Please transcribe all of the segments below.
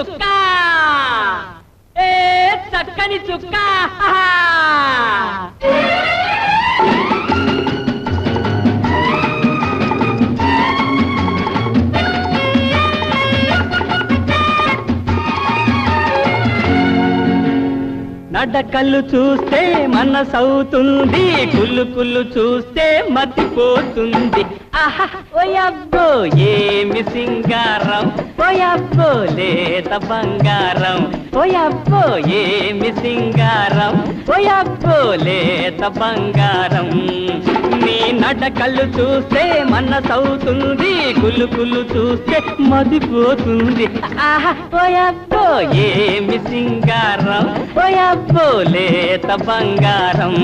చుక్క ఏ చక్కని చుక్క నడకళ్ళు చూస్తే మనసవుతుంది కుళ్ళు కుళ్ళు చూస్తే మతిపోతుంది ఆహా ఓయబ్బో ఏమి సింగారం ఓయబ్బో లేత బంగారం ఓయబ్బో ఏమి సింగారం ఓయబ్బో లేత బంగారం నీ నడకళ్ళు చూస్తే మనసవుతుంది కుళ్ళు కుళ్ళు చూస్తే మతిపోతుంది ఆహా ఓయబ్బో ఏమి సింగారం ఓయబ్బో లేత బంగారం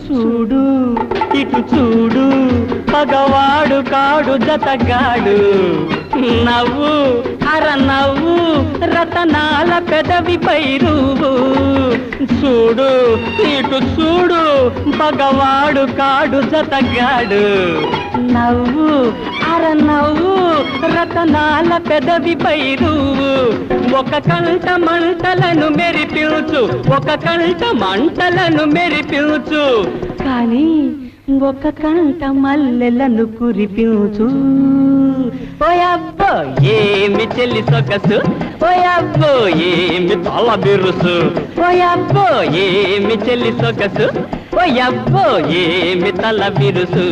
చూడు ఇటు చూడు పగవాడు కాడు జతగాడు నవ్వు అర నవ్వు రతనాల పెదవిపై రూవు చూడు ఇటు చూడు పగవాడు కాడు జతగాడు నవ్వు అర నవ్వు రతనాల పెదవిపై రూవు ఒక కంట మంటలను మెరిపించు ఒక కంట మంటలను మెరిపించు కానీ ఒక కంట మల్లెలను కురిపించు ఓయబ్బో ఏమి చెల్లి సొగసు ఓయబ్బో ఏమి తల బిరుసు ఓయబ్బో ఏమి చెల్లి సొగసు ఓయబ్బో ఏమి తల బిరుసు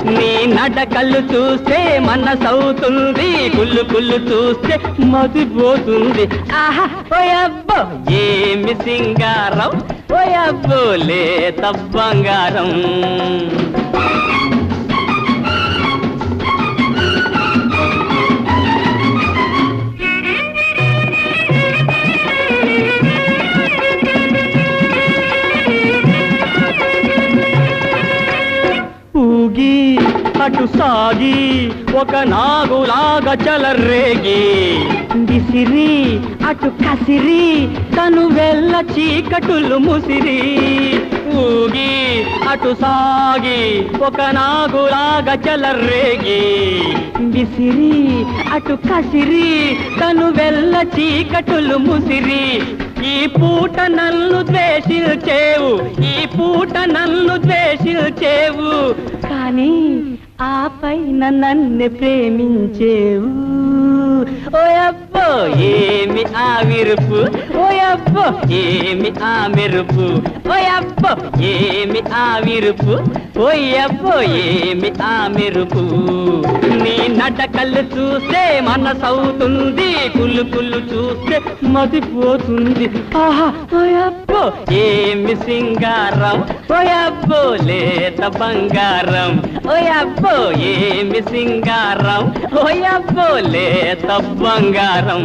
నీ నడకళ్ళు చూస్తే మనసవుతుంది కుళ్ళు కుళ్ళు చూస్తే మతిపోతుంది ఆహా ఓయబ్బో ఏమి సింగారం ఓయబ్బో లేత బంగారం ఊగి అటు సాగి ఒక నాగులాగా చలరేగి విసిరి అటు కసిరి తను వెళ్ళ చీకటులు ముసిరి ఊగి అటు సాగి ఒక నాగులాగా చలరేగి విసిరి అటు కసిరి తను వెళ్ళ చీకటులు ముసిరి ఈ పూట నన్ను ద్వేషించేవు ఈ పూట నన్ను ద్వేషించేవు కానీ ఆ పైన నన్ను ప్రేమించేవు ఓయబ్బో ఏమి ఆ విరుపు ఓయబ్బో ఏమి ఆ మెరుపు ఓయబ్బో ఏమి ఆ విరుపు ఓయబ్బో ఏమి ఆ మెరుపు నీ నడకళ్ళు చూస్తే మనసవుతుంది కుళ్ళు కుళ్ళు చూస్తే మతిపోతుంది ఆహా ఓయబ్బో ఏమి సింగారం ఓయబ్బో లేత బంగారం ఓయబ్బో ఏమి సింగారం ఓయబ్బో లేత బంగారం